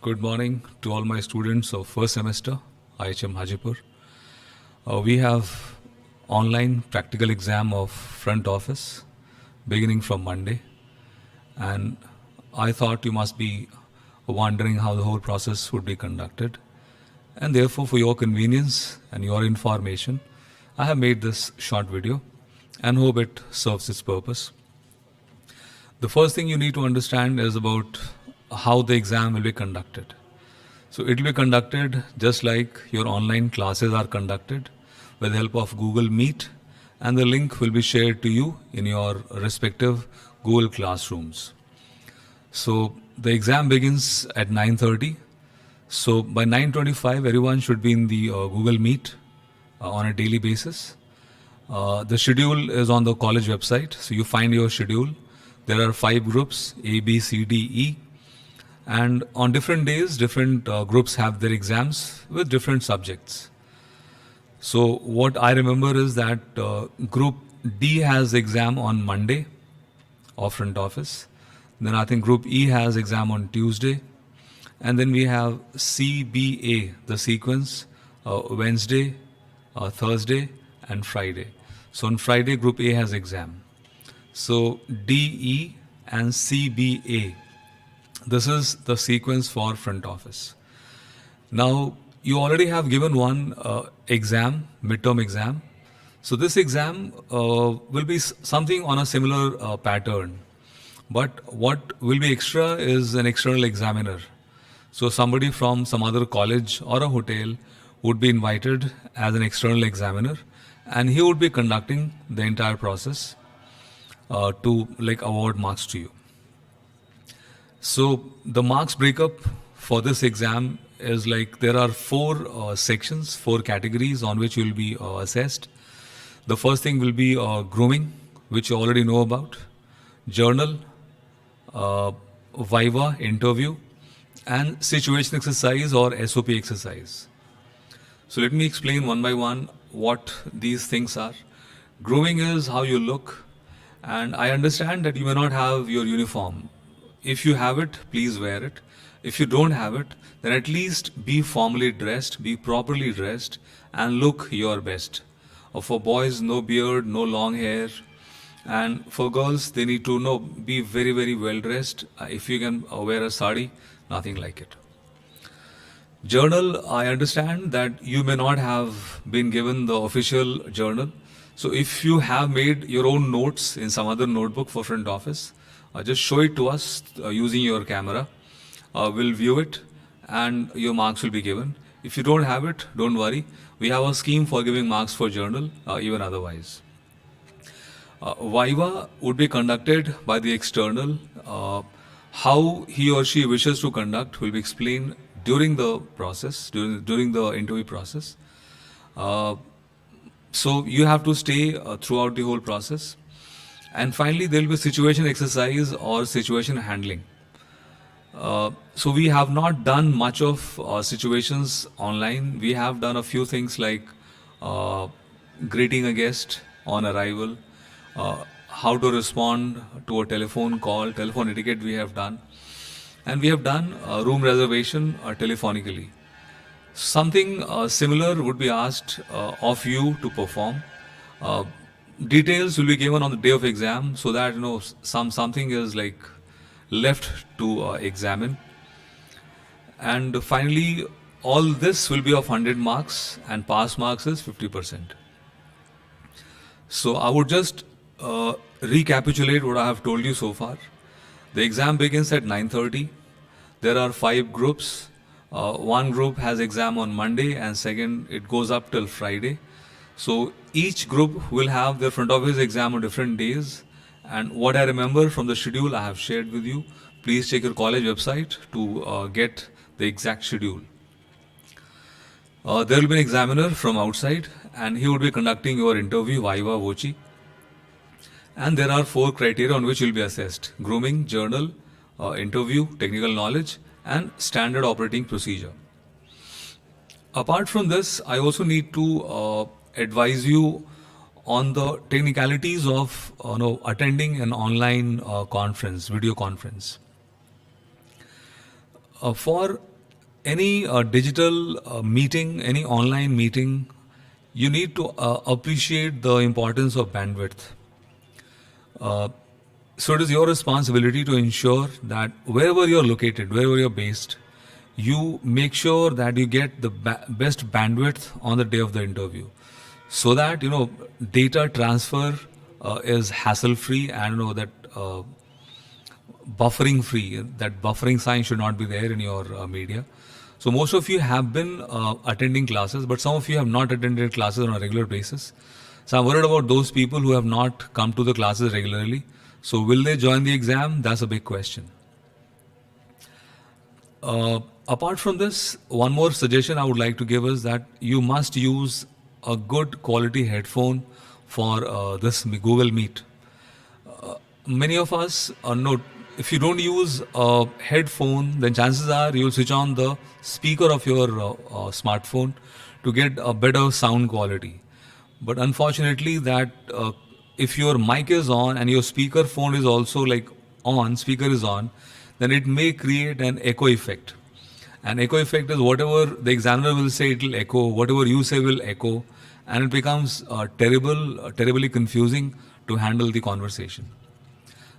Good morning to all my students of first semester, IHM Hajipur. We have online practical exam of front office beginning from Monday, and I thought you must be wondering how the whole process would be conducted, and therefore for your convenience and your information, I have made this short video and hope it serves its purpose. The first thing you need to understand is about how the exam will be conducted. So it will be conducted just like your online classes are conducted with the help of Google Meet, and the link will be shared to you in your respective Google classrooms. So the exam begins at 9:30. So by 9:25, everyone should be in the Google Meet on a daily basis. The schedule is on the college website, so you find your schedule. There are 5 groups, A, B, C, D, E. And on different days, different groups have their exams with different subjects. So what I remember is that Group D has exam on Monday of front office. Then I think Group E has exam on Tuesday. And then we have CBA, the sequence, Wednesday, Thursday, and Friday. So on Friday, Group A has exam. So DE and CBA. This is the sequence for front office. Now, you already have given one exam, midterm exam. So this exam will be something on a similar pattern. But what will be extra is an external examiner. So somebody from some other college or a hotel would be invited as an external examiner, and he would be conducting the entire process to award marks to you. So the marks breakup for this exam is there are 4 sections, 4 categories on which you will be assessed. The first thing will be grooming, which you already know about, journal, viva, interview, and situation exercise or SOP exercise. So let me explain one by one what these things are. Grooming is how you look, and I understand that you may not have your uniform. If you have it, please wear it. If you don't have it, then at least be formally dressed, be properly dressed, and look your best. For boys, no beard, no long hair. And for girls, they need to be very, very well dressed. If you can wear a sari, nothing like it. Journal, I understand that you may not have been given the official journal. So if you have made your own notes in some other notebook for front office, just show it to us using your camera. We'll view it and your marks will be given. If you don't have it, don't worry. We have a scheme for giving marks for journal, even otherwise. Viva would be conducted by the external. How he or she wishes to conduct will be explained during the process, during the interview process. So you have to stay throughout the whole process. And finally, there will be situation exercise or situation handling. So we have not done much of situations online. We have done a few things like greeting a guest on arrival, how to respond to a telephone call, telephone etiquette we have done. And we have done room reservation telephonically. Something similar would be asked of you to perform. Details will be given on the day of exam so that something is left to examine. And finally, all this will be of 100 marks and pass marks is 50%. So I would just recapitulate what I have told you so far. The exam begins at 9:30. There are 5 groups. One group has exam on Monday and second it goes up till Friday. So each group will have their front office exam on different days. And what I remember from the schedule I have shared with you, please check your college website to get the exact schedule. There will be an examiner from outside and he would be conducting your interview, viva voce. And there are 4 criteria on which you will be assessed: grooming, journal, interview, technical knowledge, and standard operating procedure. Apart from this, I also need to advise you on the technicalities of attending an online conference, video conference. For any digital meeting, any online meeting, you need to appreciate the importance of bandwidth. So it is your responsibility to ensure that wherever you're located, wherever you're based, you make sure that you get the best bandwidth on the day of the interview, so that data transfer is hassle free, and that buffering free. That buffering sign should not be there in your media. So most of you have been attending classes, but some of you have not attended classes on a regular basis. So I'm worried about those people who have not come to the classes regularly. So will they join the exam? That's a big question. Apart from this, one more suggestion I would like to give is that you must use a good quality headphone for this Google Meet. Many of us know, if you don't use a headphone, then chances are you'll switch on the speaker of your smartphone to get a better sound quality. But unfortunately, that if your mic is on and your speaker phone is also like on, speaker is on, then it may create an echo effect. An echo effect is whatever the examiner will say, it will echo. Whatever you say will echo, and it becomes terribly confusing to handle the conversation.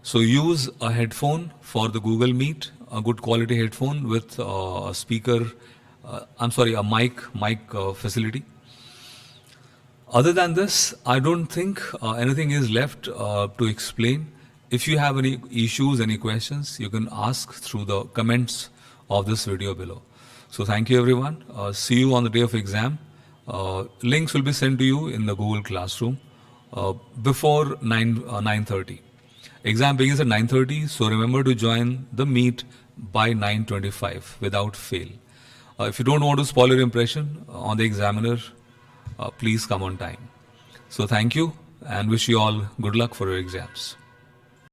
So use a headphone for the Google Meet, a good quality headphone with a speaker, a mic facility. Other than this, I don't think anything is left to explain. If you have any issues, any questions, you can ask through the comments of this video below. So thank you everyone. See you on the day of exam. Links will be sent to you in the Google Classroom before 9:30. Exam begins at 9:30, so remember to join the meet by 9:25 without fail. If you don't want to spoil your impression on the examiner, please come on time. So thank you and wish you all good luck for your exams.